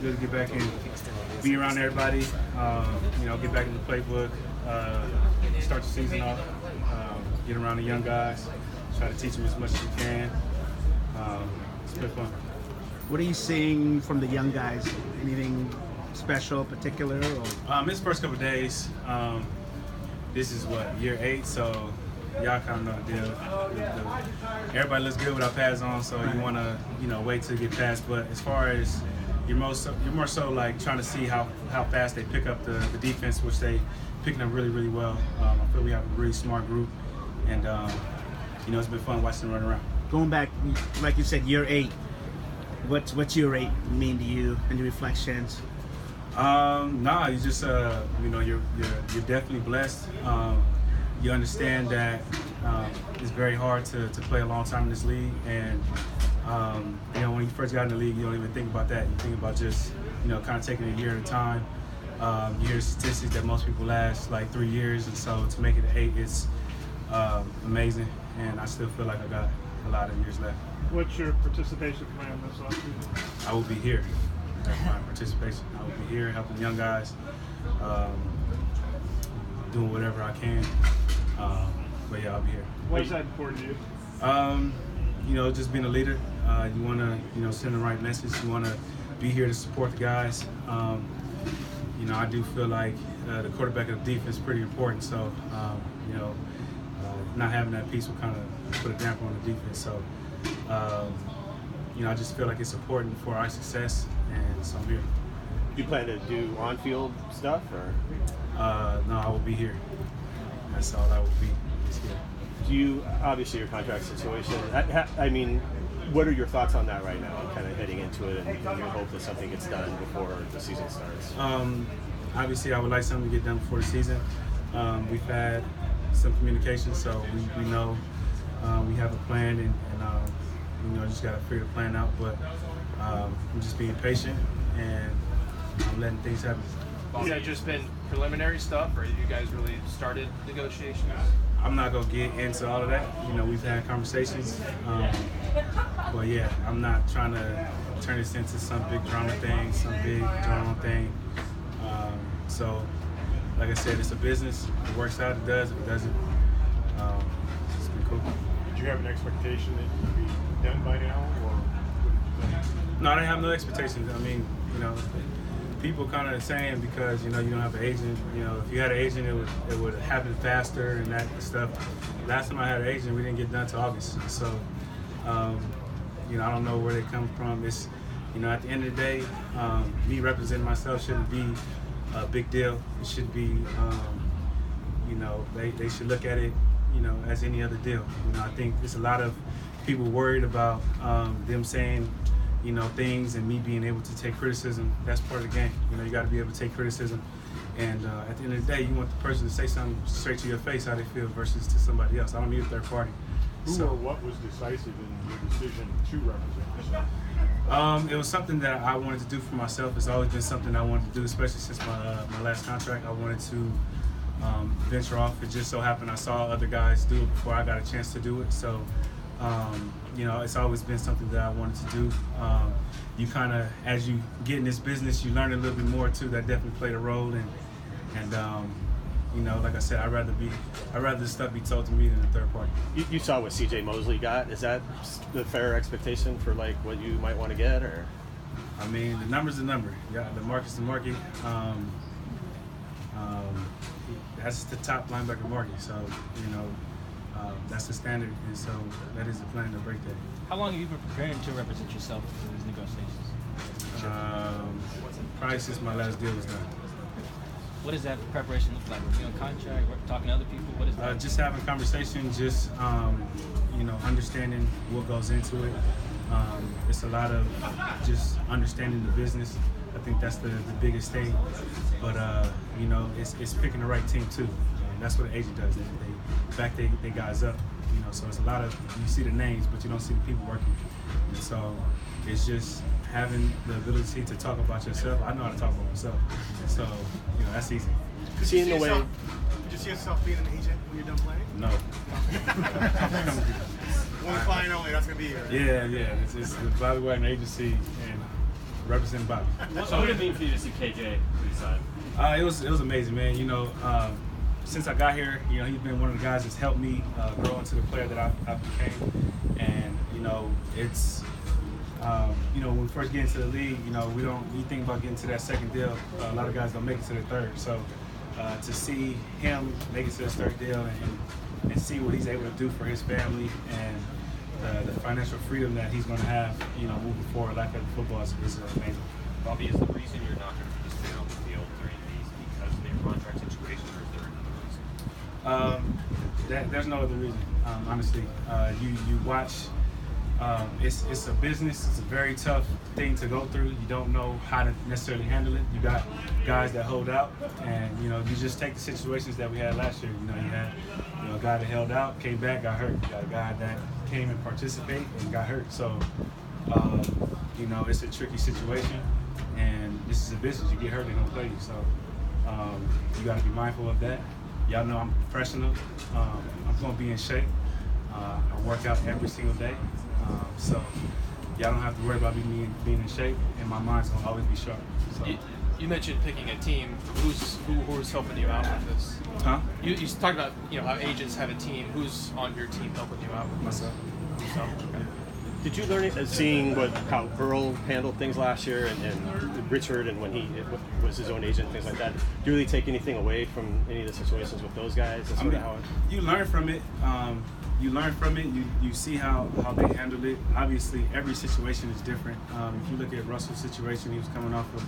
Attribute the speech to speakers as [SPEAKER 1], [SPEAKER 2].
[SPEAKER 1] good to get back and be around everybody. Get back in the playbook, start the season off, get around the young guys, try to teach them as much as you can. It's been fun.
[SPEAKER 2] What are you seeing from the young guys? Anything special, particular? Or?
[SPEAKER 1] This first couple of days, this is year 8, so y'all kind of know the deal. Everybody looks good with our pads on, so you want to, wait till you get past. But as far as you're more so like trying to see how fast they pick up the defense, which they picking up really, really well. I feel we have a really smart group, and it's been fun watching them run around.
[SPEAKER 2] Going back, like you said, year 8. What's year 8 mean to you? Any reflections?
[SPEAKER 1] You just you're definitely blessed. You understand that it's very hard to play a long time in this league, and when you first got in the league, you don't even think about that. You think about just kind of taking it a year at a time. You hear statistics that most people last like 3 years, and so to make it 8, it's amazing, and I still feel like I got a lot of years left.
[SPEAKER 3] What's your participation plan this offseason?
[SPEAKER 1] I will be here. That's my participation. I will be here helping young guys, doing whatever I can. But yeah, I'll be here.
[SPEAKER 3] Why is that important to you?
[SPEAKER 1] Just being a leader. You want to, send the right message. You want to be here to support the guys. I do feel like the quarterback of the defense is pretty important. So, not having that piece will kind of put a damper on the defense. So, I just feel like it's important for our success, and so I'm here.
[SPEAKER 4] Do you plan to do on-field stuff, or?
[SPEAKER 1] No, I will be here. That's all I will be. Just here.
[SPEAKER 4] Do you, obviously your contract situation, I mean, what are your thoughts on that right now, kind of heading into it, and your hope that something gets done before the season starts?
[SPEAKER 1] Obviously, I would like something to get done before the season. We've had some communication, so we know we have a plan, and just got to figure the plan out. But I'm just being patient, and I'm letting things happen.
[SPEAKER 5] Has it just been preliminary stuff, or have you guys really started negotiations?
[SPEAKER 1] I'm not going to get into all of that. We've had conversations. But yeah, I'm not trying to turn this into some big drama thing, some big drama thing. So, like I said, it's a business. If it works out, it does. If it doesn't, it's been cool.
[SPEAKER 3] Did you have an expectation that you'd be done by now, or what did you think?
[SPEAKER 1] No, I didn't have no expectations. I mean, people kind of saying because you don't have an agent. If you had an agent, it would happen faster and that stuff. Last time I had an agent, we didn't get done till August. So, I don't know where they come from. It's, at the end of the day, me representing myself shouldn't be a big deal. It should be, they should look at it, as any other deal. I think there's a lot of people worried about them saying, things, and me being able to take criticism. That's part of the game. You got to be able to take criticism. And at the end of the day, you want the person to say something straight to your face, how they feel, versus to somebody else. I don't need a third party.
[SPEAKER 3] Who or what was decisive in your decision to represent yourself?
[SPEAKER 1] It was something that I wanted to do for myself. It's always been something I wanted to do, especially since my last contract. I wanted to venture off. It just so happened I saw other guys do it before I got a chance to do it. So, it's always been something that I wanted to do. You kind of, as you get in this business, you learn a little bit more too. That definitely played a role. And like I said, I'd rather this stuff be told to me than a third party.
[SPEAKER 4] You saw what C.J. Mosley got. Is that the fair expectation for like what you might want to get, or?
[SPEAKER 1] I mean, the number's the number. Yeah, the market's the market. That's the top linebacker market. So that's the standard, and so that is the plan to break that.
[SPEAKER 6] How long have you been preparing to represent yourself for these negotiations?
[SPEAKER 1] Probably since my last deal was done.
[SPEAKER 6] What does that preparation look like? Are you on contract, talking to other people? What is that?
[SPEAKER 1] Just having conversations, just understanding what goes into it. It's a lot of just understanding the business. I think that's the biggest thing. But it's picking the right team too. That's what an agent does. They back their guys up. So it's a lot of, you see the names, but you don't see the people working. And so it's just having the ability to talk about yourself. I know how to talk about myself. So, that's easy.
[SPEAKER 4] Seeing the way.
[SPEAKER 7] Could you see yourself being an agent when you're done playing?
[SPEAKER 1] No.
[SPEAKER 7] One client only, that's going to be here.
[SPEAKER 1] Yeah. It's the Bobby Wagner agency, and representing Bobby.
[SPEAKER 8] So what did it mean for you to see KJ resign?
[SPEAKER 1] It was amazing, man. You know, since I got here, you know, he's been one of the guys that's helped me grow into the player that I became. And you know, it's you know, when we first get into the league, you know, you think about getting to that second deal. A lot of guys don't make it to the third. So to see him make it to his third deal and see what he's able to do for his family and the financial freedom that he's going to have, you know, moving forward, like at football is amazing.
[SPEAKER 8] Bobby, is the reason you're not going to participate on the field during these because of your contract situation, or is there another reason?
[SPEAKER 1] There's no other reason, honestly. You watch. It's a business. It's a very tough thing to go through. You don't know how to necessarily handle it. You got guys that hold out, and you know, you just take the situations that we had last year. You know, you had a guy that held out, came back, got hurt. You got a guy that came and participated and got hurt. So you know, it's a tricky situation, and this is a business. You get hurt, they don't play you. So you got to be mindful of that. Y'all know I'm a professional. I'm going to be in shape. I work out every single day. So y'all don't have to worry about me being in shape, and my mind's gonna always be sharp. So.
[SPEAKER 5] You mentioned picking a team. Who's helping you out with this?
[SPEAKER 1] Huh?
[SPEAKER 5] You talked about, you know, how agents have a team. Who's on your team helping you out with this?
[SPEAKER 1] Myself.
[SPEAKER 5] So, okay.
[SPEAKER 4] Did you learn seeing how Earl handled things last year and Richard and when he was his own agent, things like that? Do you really take anything away from any of the situations with those guys? That's sort of how
[SPEAKER 1] you learn from it. You learn from it. You see how they handle it. Obviously, every situation is different. If you look at Russell's situation, he was coming off of